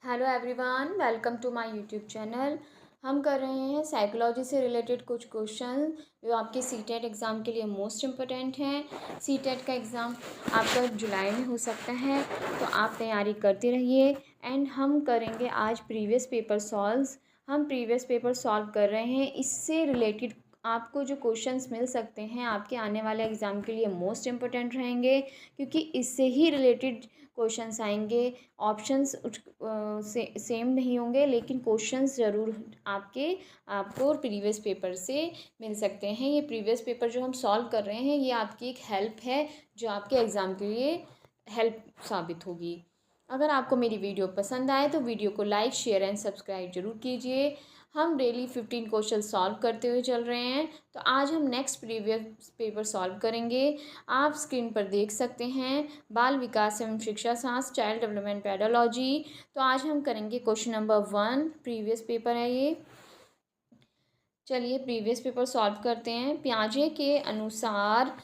Hello everyone, welcome to my YouTube channel. हम कर रहे हैं साइकोलॉजी से रिलेटेड कुछ क्वेश्चन जो आपके सीटेट एग्ज़ाम के लिए मोस्ट इम्पोर्टेंट हैं। सीटेट का एग्ज़ाम आपका जुलाई में हो सकता है, तो आप तैयारी करते रहिए। एंड हम करेंगे आज प्रीवियस पेपर सॉल्व्स। हम प्रीवियस पेपर सॉल्व कर रहे हैं, इससे रिलेटेड आपको जो क्वेश्चंस मिल सकते हैं आपके आने वाले एग्ज़ाम के लिए मोस्ट इम्पोर्टेंट रहेंगे, क्योंकि इससे ही रिलेटेड क्वेश्चंस आएंगे। ऑप्शंस सेम नहीं होंगे, लेकिन क्वेश्चंस ज़रूर आपको प्रीवियस पेपर से मिल सकते हैं। ये प्रीवियस पेपर जो हम सॉल्व कर रहे हैं ये आपकी एक हेल्प है जो आपके एग्ज़ाम के लिए हेल्प साबित होगी। अगर आपको मेरी वीडियो पसंद आए तो वीडियो को लाइक, शेयर एंड सब्सक्राइब जरूर कीजिए। हम डेली 15 क्वेश्चन सॉल्व करते हुए चल रहे हैं, तो आज हम नेक्स्ट प्रीवियस पेपर सॉल्व करेंगे। आप स्क्रीन पर देख सकते हैं बाल विकास एवं शिक्षा शास्त्र, चाइल्ड डेवलपमेंट पेडोलॉजी। तो आज हम करेंगे क्वेश्चन नंबर 1, प्रीवियस पेपर है ये। चलिए प्रीवियस पेपर सॉल्व करते हैं। पियाजे के अनुसार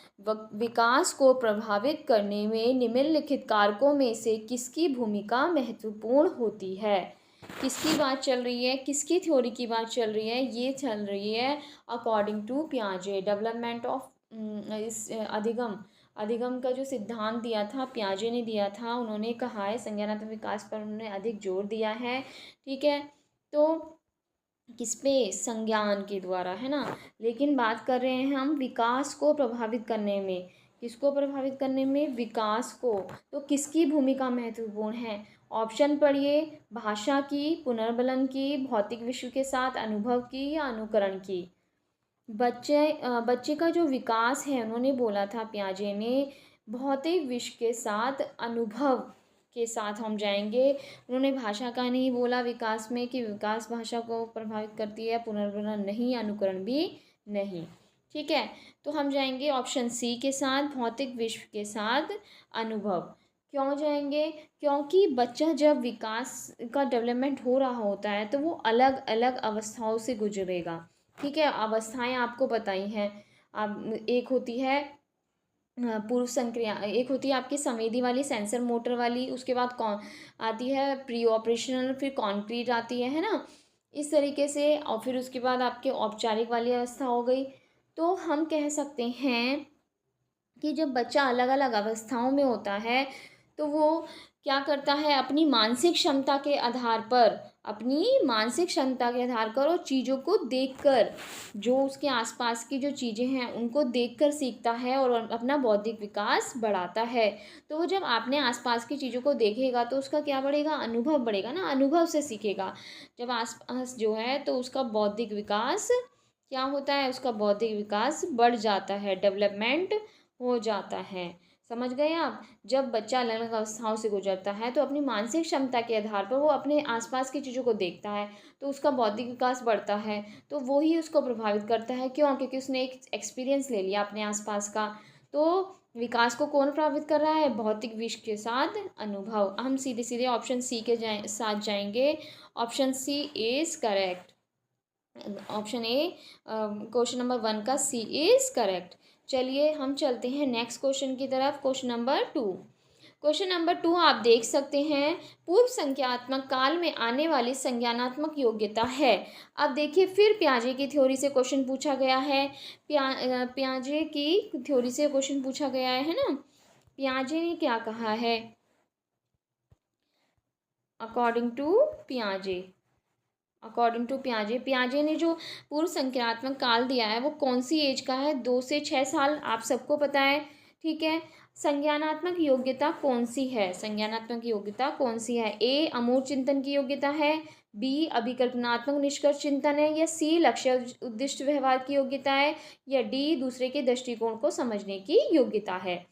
विकास को प्रभावित करने में निम्नलिखित कारकों में से किसकी भूमिका महत्वपूर्ण होती है। किसकी बात चल रही है, किसकी थ्योरी की बात चल रही है? ये चल रही है अकॉर्डिंग टू पियाजे, डेवलपमेंट ऑफ इस अधिगम का जो सिद्धांत दिया था पियाजे ने दिया था। उन्होंने कहा है संज्ञानात्मक विकास पर उन्होंने अधिक जोर दिया है। ठीक है, तो किस पे? संज्ञान के द्वारा, है ना। लेकिन बात कर रहे हैं हम विकास को प्रभावित करने में। किसको प्रभावित करने में? विकास को। तो किसकी भूमिका महत्वपूर्ण है? ऑप्शन पढ़िए। भाषा की, पुनर्बलन की, भौतिक विश्व के साथ अनुभव की या अनुकरण की। बच्चे का जो विकास है, उन्होंने बोला था पियाजे ने, भौतिक विश्व के साथ अनुभव के साथ हम जाएंगे। उन्होंने भाषा का नहीं बोला विकास में कि विकास भाषा को प्रभावित करती है, पुनर्बलन नहीं, अनुकरण भी नहीं। ठीक है, तो हम जाएंगे ऑप्शन सी के साथ, भौतिक विश्व के साथ अनुभव। क्यों जाएंगे? क्योंकि बच्चा जब विकास का डेवलपमेंट हो रहा होता है तो वो अलग अलग अवस्थाओं से गुजरेगा। ठीक है, अवस्थाएं आपको बताई हैं। अब एक होती है पूर्व संक्रिया, एक होती है आपकी संवेदी वाली, सेंसर मोटर वाली, उसके बाद कौन आती है प्री ऑपरेशनल, फिर कॉन्क्रीट आती है ना, इस तरीके से। और फिर उसके बाद आपके औपचारिक वाली अवस्था हो गई। तो हम कह सकते हैं कि जब बच्चा अलग अलग अवस्थाओं में होता है तो वो क्या करता है, अपनी मानसिक क्षमता के आधार पर, और चीज़ों को देखकर, जो उसके आसपास की जो चीज़ें हैं उनको देखकर सीखता है और अपना बौद्धिक विकास बढ़ाता है। तो वो जब आपने आसपास की चीज़ों को देखेगा तो उसका क्या बढ़ेगा? अनुभव बढ़ेगा ना, अनुभव से सीखेगा। जब आसपास जो है तो उसका बौद्धिक विकास क्या होता है? उसका बौद्धिक विकास बढ़ जाता है, डेवलपमेंट हो जाता है। समझ गए आप? जब बच्चा अलग अलग अवस्थाओं से गुजरता है तो अपनी मानसिक क्षमता के आधार पर वो अपने आसपास की चीज़ों को देखता है, तो उसका बौद्धिक विकास बढ़ता है। तो वो ही उसको प्रभावित करता है। क्यों? क्योंकि उसने एक एक्सपीरियंस ले लिया अपने आसपास का। तो विकास को कौन प्रभावित कर रहा है? भौतिक विश्व के साथ अनुभव। हम सीधे सीधे ऑप्शन सी के साथ जाएंगे। Option C is correct. Option A, question number 1 का सी इज करेक्ट। चलिए हम चलते हैं नेक्स्ट क्वेश्चन की तरफ। Question number 2। क्वेश्चन नंबर 2 आप देख सकते हैं, पूर्व संज्ञानात्मक काल में आने वाली संज्ञानात्मक योग्यता है। अब देखिए फिर पियाजे की थ्योरी से क्वेश्चन पूछा गया है। पियाजे की थ्योरी से क्वेश्चन पूछा गया है ना। पियाजे ने क्या कहा है? अकॉर्डिंग टू पियाजे, पियाजे ने जो पूर्व संख्यात्मक काल दिया है वो कौन सी एज का है? 2 से 6 साल, आप सबको पता है। ठीक है, संज्ञानात्मक योग्यता कौन सी है? संज्ञानात्मक योग्यता कौन सी है? ए अमूर्त चिंतन की योग्यता है, बी अभिकल्पनात्मक निष्कर्ष चिंतन है, या सी लक्ष्य उद्दिष्ट व्यवहार की योग्यता है, या डी दूसरे के दृष्टिकोण को समझने की योग्यता है।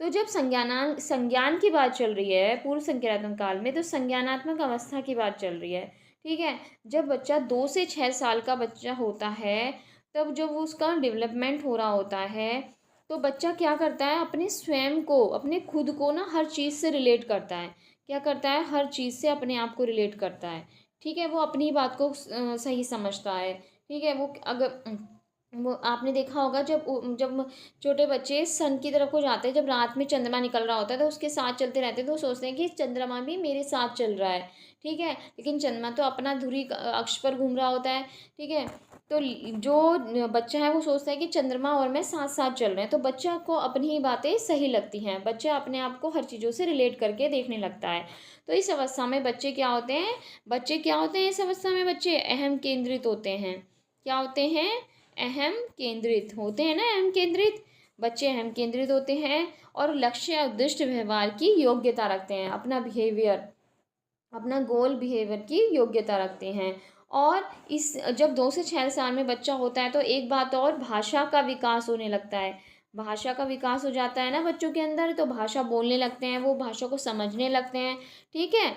तो जब संज्ञान की बात चल रही है पूर्व संज्ञानात्मक काल में, तो संज्ञानात्मक अवस्था की बात चल रही है। ठीक है, जब बच्चा 2 से 6 साल का बच्चा होता है, तब जब उसका डेवलपमेंट हो रहा होता है तो बच्चा क्या करता है, अपने स्वयं को, अपने खुद को ना हर चीज़ से रिलेट करता है। क्या करता है? हर चीज़ से अपने आप को रिलेट करता है। ठीक है, वो अपनी बात को सही समझता है। ठीक है, वो अगर वो आपने देखा होगा जब जब छोटे बच्चे सन की तरफ को जाते हैं, जब रात में चंद्रमा निकल रहा होता है तो उसके साथ चलते रहते हैं, तो वो सोचते हैं कि चंद्रमा भी मेरे साथ चल रहा है। ठीक है, लेकिन चंद्रमा तो अपना धुरी अक्ष पर घूम रहा होता है। ठीक है, तो जो बच्चा है वो सोचता है कि चंद्रमा और मैं साथ साथ चल रहे हैं, तो बच्चा को अपनी ही बातें सही लगती हैं, बच्चा अपने आप को हर चीज़ों से रिलेट करके देखने लगता है। तो इस अवस्था में बच्चे क्या होते हैं, इस अवस्था में बच्चे अहम केंद्रित होते हैं। क्या होते हैं, अहम केंद्रित होते हैं ना, अहम केंद्रित बच्चे अहम केंद्रित होते हैं और लक्ष्य या उद्दिष्ट व्यवहार की योग्यता रखते हैं, अपना बिहेवियर, अपना गोल बिहेवियर की योग्यता रखते हैं। और इस जब 2 से 6 साल में बच्चा होता है तो एक बात और, भाषा का विकास होने लगता है। भाषा का विकास हो जाता है ना बच्चों के अंदर, तो भाषा बोलने लगते हैं, वो भाषा को समझने लगते हैं। ठीक है,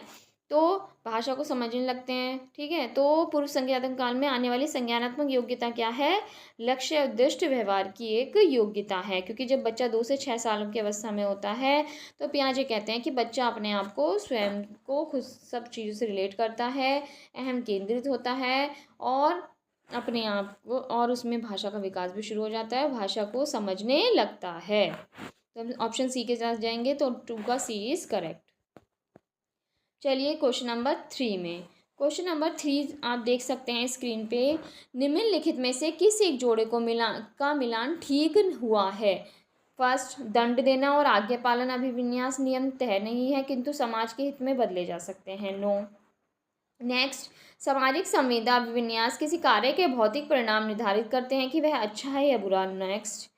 तो भाषा को समझने लगते हैं। ठीक है, तो पूर्व संज्ञानात्मक काल में आने वाली संज्ञानात्मक योग्यता क्या है, लक्ष्य उद्दिष्ट व्यवहार की एक योग्यता है। क्योंकि जब बच्चा 2 से 6 साल की अवस्था में होता है तो पियाजे कहते हैं कि बच्चा अपने आप को, स्वयं को खुद सब चीज़ों से रिलेट करता है, अहम केंद्रित होता है और अपने आप को, और उसमें भाषा का विकास भी शुरू हो जाता है, भाषा को समझने लगता है। तो हम ऑप्शन सी के साथ जाएंगे, तो 2 का सी इज़ करेक्ट। चलिए क्वेश्चन नंबर 3 में, क्वेश्चन नंबर 3 आप देख सकते हैं स्क्रीन पे, निम्नलिखित में से किस एक जोड़े को मिलान ठीक हुआ है। फर्स्ट, दंड देना और आज्ञा पालन अभिविन्यास नियम तय नहीं है किंतु समाज के हित में बदले जा सकते हैं, नो। नेक्स्ट, सामाजिक संवेदा अभिविन्यास किसी कार्य के भौतिक परिणाम निर्धारित करते हैं कि वह अच्छा है या बुरा। नेक्स्ट,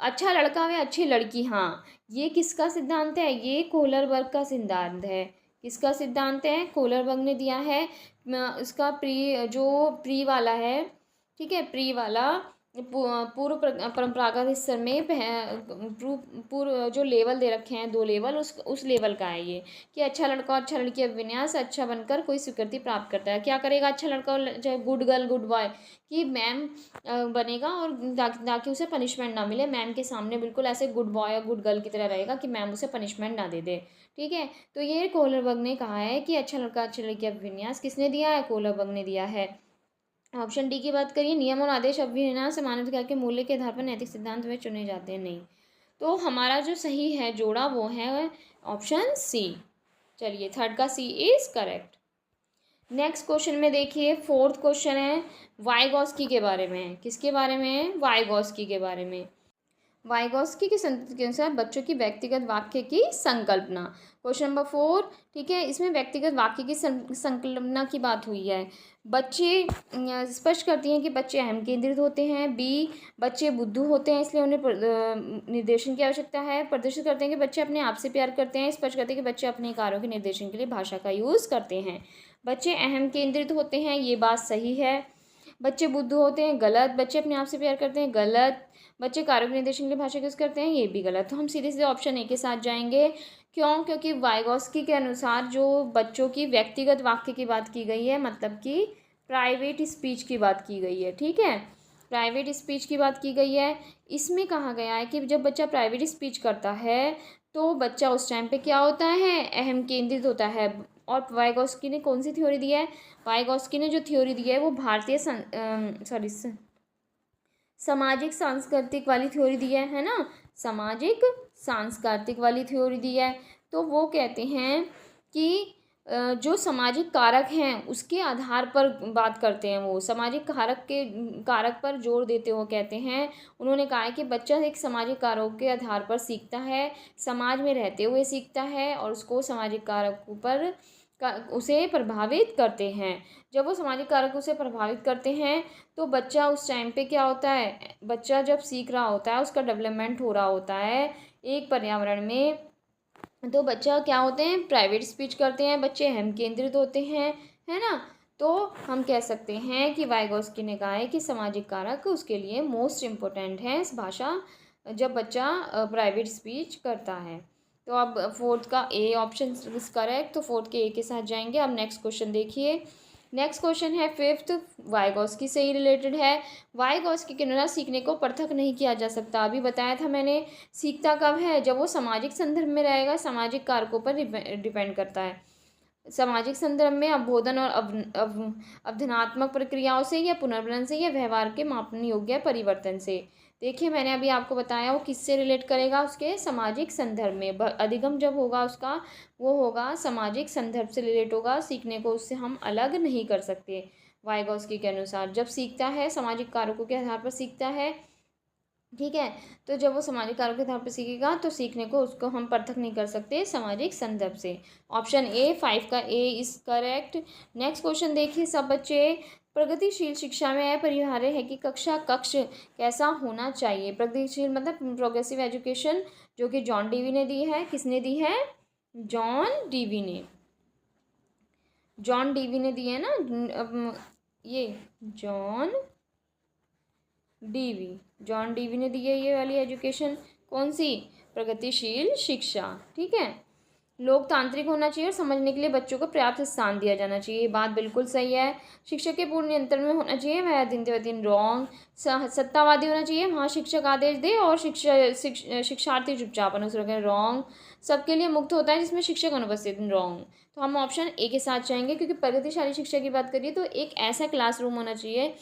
अच्छा लड़का व अच्छी लड़की, हाँ, ये किसका सिद्धांत है, ये कोहलरबर्ग का सिद्धांत है। किसका सिद्धांत है, कोहलरबर्ग ने दिया है। उसका प्री वाला है, ठीक है, प्री वाला पूर्व परंपरागत स्तर में पूर्व जो लेवल दे रखे हैं, 2 लेवल, उस लेवल का है ये, कि अच्छा लड़का और अच्छा लड़की अभिविन्यास अच्छा बनकर कोई स्वीकृति प्राप्त करता है। क्या करेगा अच्छा लड़का और चाहे गुड गर्ल गुड बॉय, कि मैम बनेगा और ताकि उसे पनिशमेंट ना मिले, मैम के सामने बिल्कुल ऐसे गुड बॉय और गुड गर्ल की तरह रहेगा कि मैम उसे पनिशमेंट ना दे दे। ठीक है, तो ये कोहलरबर्ग ने कहा है कि अच्छा लड़का अच्छी लड़की अभिविन्यास किसने दिया है, कोहलरबर्ग ने दिया है। ऑप्शन डी की बात करिए, नियम और आदेश अभिविन्यास मानवाधिकार के मूल्य के आधार पर नैतिक सिद्धांत वे चुने जाते हैं, नहीं। तो हमारा जो सही है जोड़ा वो है ऑप्शन सी। चलिए थर्ड का सी इज करेक्ट। नेक्स्ट क्वेश्चन में देखिए, फोर्थ क्वेश्चन है वाइगॉस्की के बारे में। किसके बारे में, वाइगॉस्की के बारे में। वाइगॉस्की के सिद्धांत के अनुसार बच्चों की व्यक्तिगत वाक्य की संकल्पना। क्वेश्चन नंबर 4, ठीक है, इसमें व्यक्तिगत वाक्य की संकल्पना की बात हुई है। बच्चे स्पष्ट करती हैं कि बच्चे अहम केंद्रित होते हैं। बी, बच्चे बुद्धू होते हैं इसलिए उन्हें निर्देशन की आवश्यकता है। प्रदर्शित करते हैं कि बच्चे अपने आप से प्यार करते हैं। स्पष्ट करते हैं कि बच्चे अपने कार्यों के निर्देशन के लिए भाषा का यूज़ करते हैं। बच्चे अहम केंद्रित होते हैं, ये बात सही है। बच्चे बुद्धू होते हैं, गलत। बच्चे अपने आप से प्यार करते हैं, गलत। बच्चे कार्य निर्देशन के लिए भाषा यूज़ करते हैं, ये भी गलत। तो हम सीधे सीधे ऑप्शन ए के साथ जाएंगे। क्यों, क्योंकि वाइगॉस्की के अनुसार जो बच्चों की व्यक्तिगत वाक्य की बात की गई है, मतलब कि प्राइवेट स्पीच की बात की गई है। ठीक है, प्राइवेट स्पीच की बात की गई है। इसमें कहा गया है कि जब बच्चा प्राइवेट स्पीच करता है तो बच्चा उस टाइम पे क्या होता है, अहम केंद्रित होता है। और वाइगॉस्की ने कौन सी थ्योरी दी है, वाइगॉस्की ने जो थ्योरी दी है वो भारतीय सामाजिक सांस्कृतिक वाली थ्योरी दी है ना, सामाजिक सांस्कृतिक वाली थ्योरी दी है। तो वो कहते हैं कि जो सामाजिक कारक हैं उसके आधार पर बात करते हैं, वो सामाजिक कारक पर जोर देते हुए कहते हैं। उन्होंने कहा है कि बच्चा एक सामाजिक कारकों के आधार पर सीखता है, समाज में रहते हुए सीखता है और उसको सामाजिक कारकों पर उसे प्रभावित करते हैं। जब वो सामाजिक कारक उसे प्रभावित करते हैं तो बच्चा उस टाइम पे क्या होता है, बच्चा जब सीख रहा होता है, उसका डेवलपमेंट हो रहा होता है एक पर्यावरण में, तो बच्चा क्या होते हैं, प्राइवेट स्पीच करते हैं, बच्चे अहम केंद्रित होते हैं, है ना। तो हम कह सकते हैं कि वाइगॉस्की ने कहा है कि सामाजिक कारक उसके लिए मोस्ट इम्पोर्टेंट है इस भाषा, जब बच्चा प्राइवेट स्पीच करता है। तो अब फोर्थ का ए ऑप्शन इज करेक्ट, तो फोर्थ के ए के साथ जाएंगे। अब नेक्स्ट क्वेश्चन देखिए, नेक्स्ट क्वेश्चन है फिफ्थ, वाइगॉस्की से ही रिलेटेड है। वाइगॉस्की के अनुसार सीखने को पृथक नहीं किया जा सकता। अभी बताया था मैंने, सीखता कब है, जब वो सामाजिक संदर्भ में रहेगा, सामाजिक कारकों पर डिपेंड करता है। सामाजिक संदर्भ में अवबोधन और अवधारणात्मक प्रक्रियाओं से या पुनर्वलन से या व्यवहार के मापन योग्य परिवर्तन से। देखिए मैंने अभी आपको बताया वो किससे रिलेट करेगा, उसके सामाजिक संदर्भ में। अधिगम जब होगा उसका वो होगा सामाजिक संदर्भ से रिलेट होगा, सीखने को उससे हम अलग नहीं कर सकते वाइगोस्की के अनुसार। जब सीखता है सामाजिक कारकों के आधार पर सीखता है, ठीक है, तो जब वो सामाजिक कारकों के आधार पर सीखेगा तो सीखने को उसको हम पृथक नहीं कर सकते सामाजिक संदर्भ से। ऑप्शन ए 5 का ए इज करेक्ट। नेक्स्ट क्वेश्चन देखिए सब बच्चे, प्रगतिशील शिक्षा में अपरिहार्य है कि कक्षा कक्ष कैसा होना चाहिए। प्रगतिशील मतलब प्रोग्रेसिव एजुकेशन, जो कि जॉन डीवी ने दी है। किसने दी है? जॉन डीवी ने दी है ना। ये जॉन डीवी ने दी है ये वाली एजुकेशन। कौन सी? प्रगतिशील शिक्षा। ठीक है, लोकतांत्रिक होना चाहिए और समझने के लिए बच्चों को पर्याप्त स्थान दिया जाना चाहिए। ये बात बिल्कुल सही है। शिक्षक के पूर्ण नियंत्रण में होना चाहिए, वह दिन रॉन्ग। सत्तावादी होना चाहिए, वहाँ शिक्षक आदेश दे और शिक्षार्थी चुपचाप अनुसरण करें, रॉन्ग। सबके लिए मुक्त होता है जिसमें शिक्षक अनुपस्थित, रॉन्ग। तो हम ऑप्शन ए के साथ जाएंगे, क्योंकि प्रगतिशाली शिक्षा की बात करिए तो एक ऐसा क्लासरूम होना चाहिए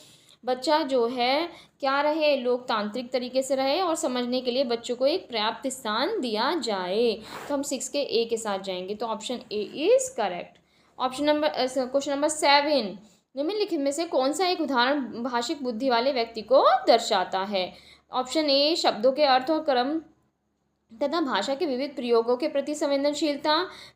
बच्चा जो है क्या रहे, लोकतांत्रिक तरीके से रहे और समझने के लिए बच्चों को एक पर्याप्त स्थान दिया जाए। तो हम 6 के ए के साथ जाएंगे, तो option A is correct. Question number 7, निम्नलिखित में से कौन सा एक उदाहरण भाषिक बुद्धि वाले व्यक्ति को दर्शाता है। ऑप्शन ए शब्दों के अर्थ और क्रम तथा भाषा के विविध प्रयोगों के प्रति संवेदनशीलता।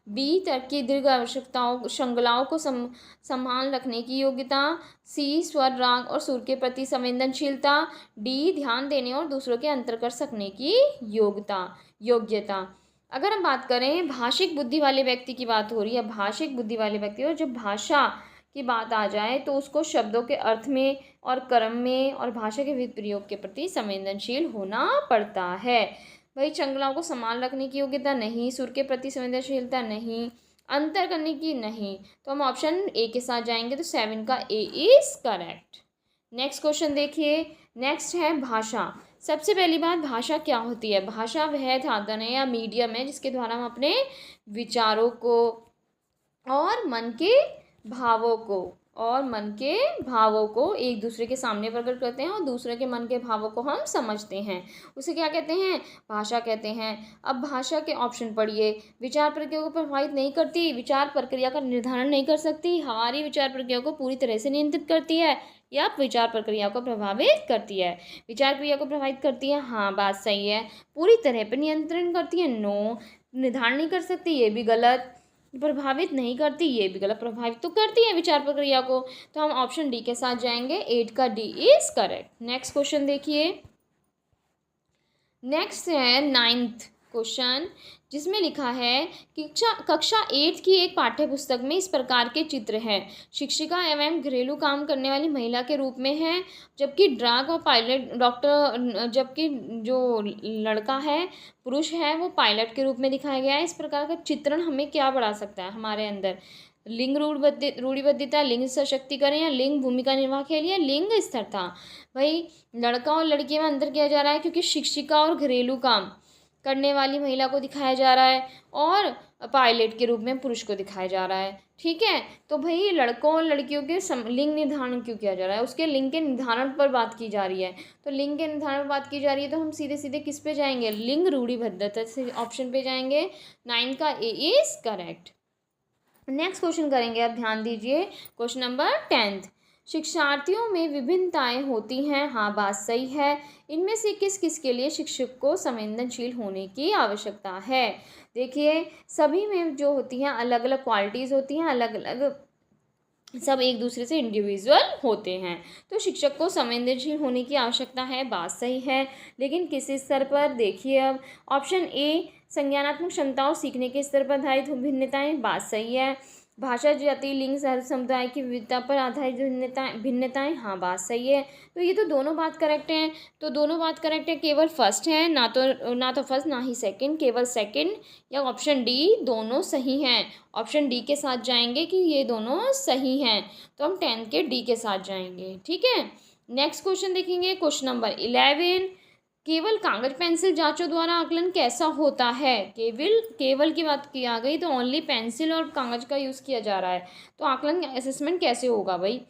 बी तर्क की दीर्घ आवश्यकताओं श्रृंखलाओं को संभाल रखने की योग्यता। सी स्वर राग और सुर के प्रति संवेदनशीलता। डी ध्यान देने और दूसरों के अंतर कर सकने की योग्यता। अगर हम बात करें भाषिक बुद्धि वाले व्यक्ति की बात हो रही है, भाषिक बुद्धि वाले व्यक्ति, और जब भाषा की बात आ जाए तो उसको शब्दों के अर्थ में और क्रम में और भाषा के विविध प्रयोग के प्रति संवेदनशील होना पड़ता है। भाई श्रृंखलाओं को संभाल रखने की योग्यता नहीं, सुर के प्रति संवेदनशीलता नहीं, अंतर करने की नहीं, तो हम ऑप्शन ए के साथ जाएंगे, तो 7 का ए इज करेक्ट। नेक्स्ट क्वेश्चन देखिए। नेक्स्ट है भाषा। सबसे पहली बात, भाषा क्या होती है? भाषा वह साधन है या मीडियम है जिसके द्वारा हम अपने विचारों को और मन के भावों को एक दूसरे के सामने प्रकट करते हैं और दूसरे के मन के भावों को हम समझते हैं, उसे क्या कहते हैं? भाषा कहते हैं। अब भाषा के ऑप्शन पढ़िए। विचार प्रक्रिया को प्रभावित नहीं करती, विचार प्रक्रिया का निर्धारण नहीं कर सकती, हमारी विचार प्रक्रिया को पूरी तरह से नियंत्रित करती है, या विचार प्रक्रिया को प्रभावित करती है। विचार क्रिया को प्रभावित करती है, हाँ बात सही है। पूरी तरह पर नियंत्रण करती है, नो। निर्धारण नहीं कर सकती, ये भी गलत। प्रभावित नहीं करती, ये भी गलत। प्रभावित तो करती है विचार प्रक्रिया को, तो हम ऑप्शन डी के साथ जाएंगे, 8 का D is correct. Next question देखिए। नेक्स्ट है 9th क्वेश्चन, जिसमें लिखा है कि कक्षा 8 की एक पाठ्य पुस्तक में इस प्रकार के चित्र हैं। शिक्षिका एवं घरेलू काम करने वाली महिला के रूप में है, जबकि ड्रग और पायलट डॉक्टर, जबकि जो लड़का है पुरुष है वो पायलट के रूप में दिखाया गया है। इस प्रकार का चित्रण हमें क्या बढ़ा सकता है हमारे अंदर? लिंग रूढ़िबद्धता, लिंग सशक्तिकरण, या लिंग भूमिका निर्वाह के लिए लिंग स्थिरता। भाई लड़का और लड़की में अंतर किया जा रहा है, क्योंकि शिक्षिका और घरेलू काम करने वाली महिला को दिखाया जा रहा है और पायलट के रूप में पुरुष को दिखाया जा रहा है। ठीक है, तो भाई लड़कों और लड़कियों के लिंग निर्धारण क्यों किया जा रहा है? उसके लिंग के निर्धारण पर बात की जा रही है। तो लिंग के निर्धारण पर बात की जा रही है तो हम सीधे सीधे किस पे जाएंगे? लिंग रूढ़िबद्धता से ऑप्शन पे जाएंगे। 9 का ए इज करेक्ट। नेक्स्ट क्वेश्चन करेंगे, आप ध्यान दीजिए। क्वेश्चन नंबर 10, शिक्षार्थियों में विभिन्नताएं होती हैं, हाँ बात सही है। इनमें से किस किस के लिए शिक्षक को संवेदनशील होने की आवश्यकता है? देखिए सभी में जो होती हैं अलग अलग क्वालिटीज़ होती हैं, अलग अलग, सब एक दूसरे से इंडिविजुअल होते हैं। तो शिक्षक को संवेदनशील होने की आवश्यकता है, बात सही है, लेकिन किस स्तर पर? देखिए अब ऑप्शन ए संज्ञानात्मक क्षमता और सीखने के स्तर पर आधारित भिन्नताएं, बात सही है। भाषा, जाति, लिंग, समुदाय की विविधता पर आधारित भिन्नताएं, हाँ बात सही है। तो ये तो दोनों बात करेक्ट हैं, तो दोनों बात करेक्ट है, केवल फर्स्ट है, ना तो फर्स्ट ना ही सेकंड, केवल सेकंड या ऑप्शन डी दोनों सही हैं। ऑप्शन डी के साथ जाएंगे कि ये दोनों सही हैं, तो हम 10 के डी के साथ जाएंगे। ठीक है, नेक्स्ट क्वेश्चन देखेंगे, क्वेश्चन नंबर 11, केवल कागज पेंसिल जांचों द्वारा आकलन कैसा होता है? केवल की बात की आ गई तो ओनली पेंसिल और कागज का यूज़ किया जा रहा है, तो आकलन असेसमेंट कैसे होगा भाई?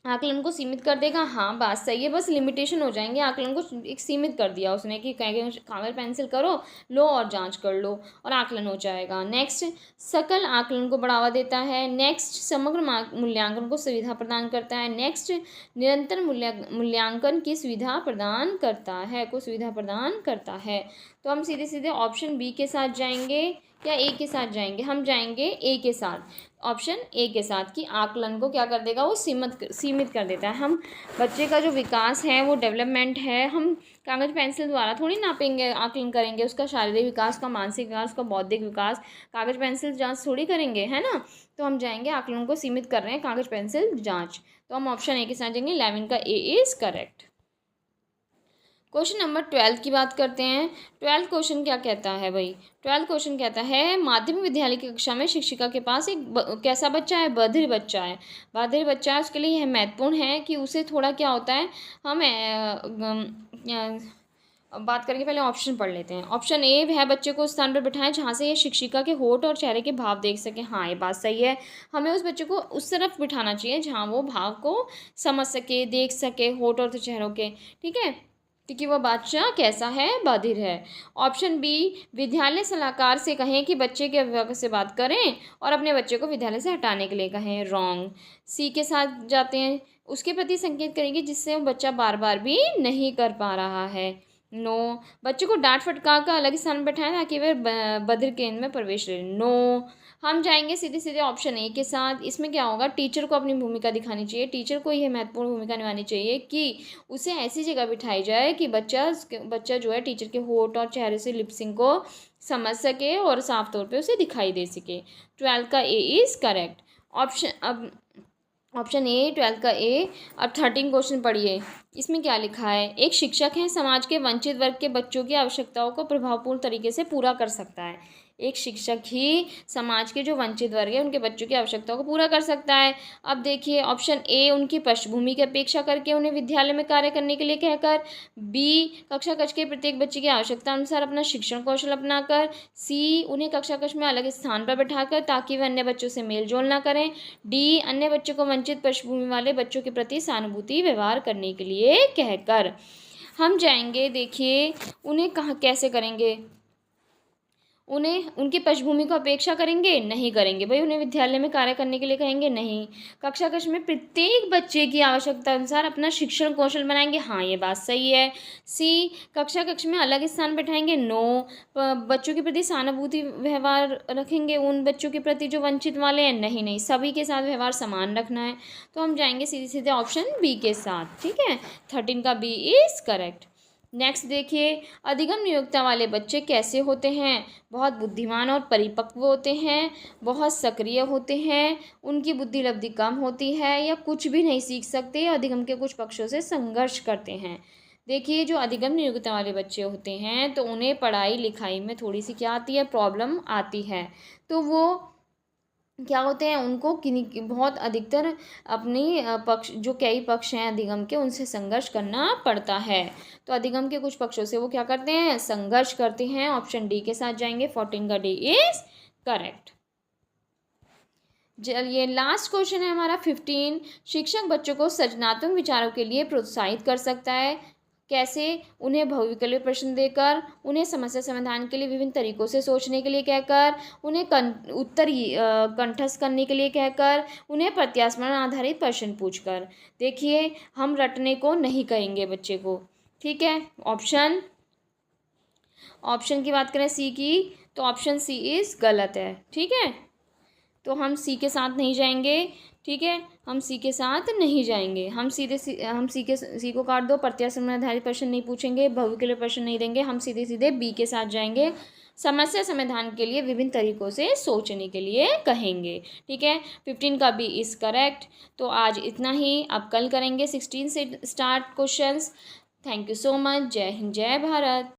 आकलन को सीमित कर देगा, हाँ बात सही है, बस लिमिटेशन हो जाएंगे। आकलन को एक सीमित कर दिया उसने कि कागज पेंसिल करो, लो और जांच कर लो और आकलन हो जाएगा। नेक्स्ट, सकल आकलन को बढ़ावा देता है। नेक्स्ट, समग्र मूल्यांकन को सुविधा प्रदान करता है। नेक्स्ट, निरंतर मूल्यांकन की सुविधा प्रदान करता है। तो हम सीधे सीधे ऑप्शन बी के साथ जाएंगे या ए के साथ जाएंगे? हम जाएंगे ए के साथ, ऑप्शन ए के साथ, कि आकलन को क्या कर देगा, वो सीमित कर देता है। हम बच्चे का जो विकास है, वो डेवलपमेंट है, हम कागज पेंसिल द्वारा थोड़ी नापेंगे, आकलन करेंगे उसका शारीरिक विकास, का मानसिक विकास, उसका बौद्धिक विकास, कागज पेंसिल जांच थोड़ी करेंगे, है ना। तो हम जाएंगे, आकलन को सीमित कर रहे हैं कागज पेंसिल जांच, तो हम ऑप्शन ए के साथ जाएंगे। 11 का A is correct. Question number 12 की बात करते हैं। 12 क्वेश्चन क्या कहता है भाई? 12 क्वेश्चन कहता है, माध्यमिक विद्यालय की कक्षा में शिक्षिका के पास एक कैसा बच्चा है? बधिर बच्चा है। बधिर बच्चा है, उसके लिए यह महत्वपूर्ण है कि उसे थोड़ा क्या होता है, हम बात करके पहले ऑप्शन पढ़ लेते हैं। ऑप्शन ए, वह बच्चे को उस स्थान पर बिठाएं जहाँ से ये शिक्षिका के होठ और चेहरे के भाव देख सके। हाँ, ये बात सही है, हमें उस बच्चे को उस तरफ बिठाना चाहिए जहाँ वो भाव को समझ सके, देख सके, होठ और चेहरों के, ठीक है, क्योंकि वह बच्चा कैसा है? बधिर है। ऑप्शन बी, विद्यालय सलाहकार से कहें कि बच्चे के अभिभावक से बात करें और अपने बच्चे को विद्यालय से हटाने के लिए कहें। रॉन्ग। सी के साथ जाते हैं, उसके प्रति संकेत करेंगे जिससे वो बच्चा बार बार भी नहीं कर पा रहा है। नो। बच्चे को डांट फटका कर अलग स्थान में बैठाएं ताकि वह बधिर केंद्र में प्रवेश ले। नो। हम जाएंगे सीधे सीधे ऑप्शन ए के साथ। इसमें क्या होगा, टीचर को अपनी भूमिका दिखानी चाहिए, टीचर को यह महत्वपूर्ण भूमिका निभानी चाहिए कि उसे ऐसी जगह बिठाई जाए कि बच्चा जो है टीचर के होठ और चेहरे से लिपसिंग को समझ सके और साफ तौर पे उसे दिखाई दे सके। 12 का ए इज़ करेक्ट। ऑप्शन ए, 12 का ए। अब 13 क्वेश्चन पढ़िए, इसमें क्या लिखा है? एक शिक्षक है, समाज के वंचित वर्ग के बच्चों की आवश्यकताओं को प्रभावपूर्ण तरीके से पूरा कर सकता है। एक शिक्षक ही समाज के जो वंचित वर्ग है उनके बच्चों की आवश्यकताओं को पूरा कर सकता है। अब देखिए, ऑप्शन ए, उनकी पृष्ठभूमि की अपेक्षा करके उन्हें विद्यालय में कार्य करने के लिए कहकर। बी, कक्षा कक्ष के प्रत्येक बच्चे की आवश्यकता अनुसार अपना शिक्षण कौशल अपनाकर। सी, उन्हें कक्षा कक्ष में अलग स्थान पर बैठाकर ताकि वे अन्य बच्चों से मेल जोल ना करें। डी, अन्य बच्चों को वंचित पृष्ठभूमि वाले बच्चों के प्रति सहानुभूति व्यवहार करने के लिए कहकर। हम जाएंगे, देखिए उन्हें कहाँ कैसे करेंगे, उन्हें उनकी पृष्ठभूमि को अपेक्षा करेंगे? नहीं करेंगे भाई। उन्हें विद्यालय में कार्य करने के लिए कहेंगे? नहीं। कक्षा कक्ष में प्रत्येक बच्चे की आवश्यकता अनुसार अपना शिक्षण कौशल बनाएंगे? हाँ, ये बात सही है। सी, कक्षा कक्ष में अलग स्थान बैठाएंगे? नो। बच्चों के प्रति सहानुभूति व्यवहार रखेंगे उन बच्चों के प्रति जो वंचित वाले हैं? नहीं नहीं, सभी के साथ व्यवहार समान रखना है। तो हम जाएंगे सीधे सीधे ऑप्शन बी के साथ, ठीक है। 13 का बी इज़ करेक्ट। नेक्स्ट देखिए, अधिगम नियोक्ता वाले बच्चे कैसे होते हैं? बहुत बुद्धिमान और परिपक्व होते हैं, बहुत सक्रिय होते हैं, उनकी बुद्धि लब्धि कम होती है या कुछ भी नहीं सीख सकते, अधिगम के कुछ पक्षों से संघर्ष करते हैं। देखिए, जो अधिगम नियोक्ता वाले बच्चे होते हैं तो उन्हें पढ़ाई लिखाई में थोड़ी सी क्या आती है, प्रॉब्लम आती है, तो वो क्या होते हैं, उनको बहुत अधिकतर अपनी पक्ष जो कई पक्ष हैं अधिगम के, उनसे संघर्ष करना पड़ता है। तो अधिगम के कुछ पक्षों से वो क्या करते हैं, संघर्ष करते हैं। ऑप्शन डी के साथ जाएंगे। 14 का डी इज करेक्ट। चलिए, लास्ट क्वेश्चन है हमारा 15। शिक्षक बच्चों को सृजनात्मक विचारों के लिए प्रोत्साहित कर सकता है। कैसे? उन्हें बहुविकल्पीय प्रश्न देकर, उन्हें समस्या समाधान के लिए विभिन्न तरीकों से सोचने के लिए कहकर, उन्हें उत्तर कंठस्थ करने के लिए कहकर, उन्हें प्रत्यास्मरण आधारित प्रश्न पूछकर। देखिए, हम रटने को नहीं कहेंगे बच्चे को, ठीक है। ऑप्शन की बात करें सी की, तो ऑप्शन सी इज़ गलत है, ठीक है। तो हम सी के साथ नहीं जाएंगे, ठीक है, हम सी के साथ नहीं जाएंगे। हम सी को काट दो। प्रत्यास्मरण आधारित प्रश्न नहीं पूछेंगे, बहु के लिए प्रश्न नहीं देंगे। हम सीधे सीधे बी के साथ जाएंगे। समस्या समाधान के लिए विभिन्न तरीकों से सोचने के लिए कहेंगे, ठीक है। 15 का बी इज़ करेक्ट। तो आज इतना ही, अब कल करेंगे 16 से start questions. Thank you so much. जय हिंद, जय भारत।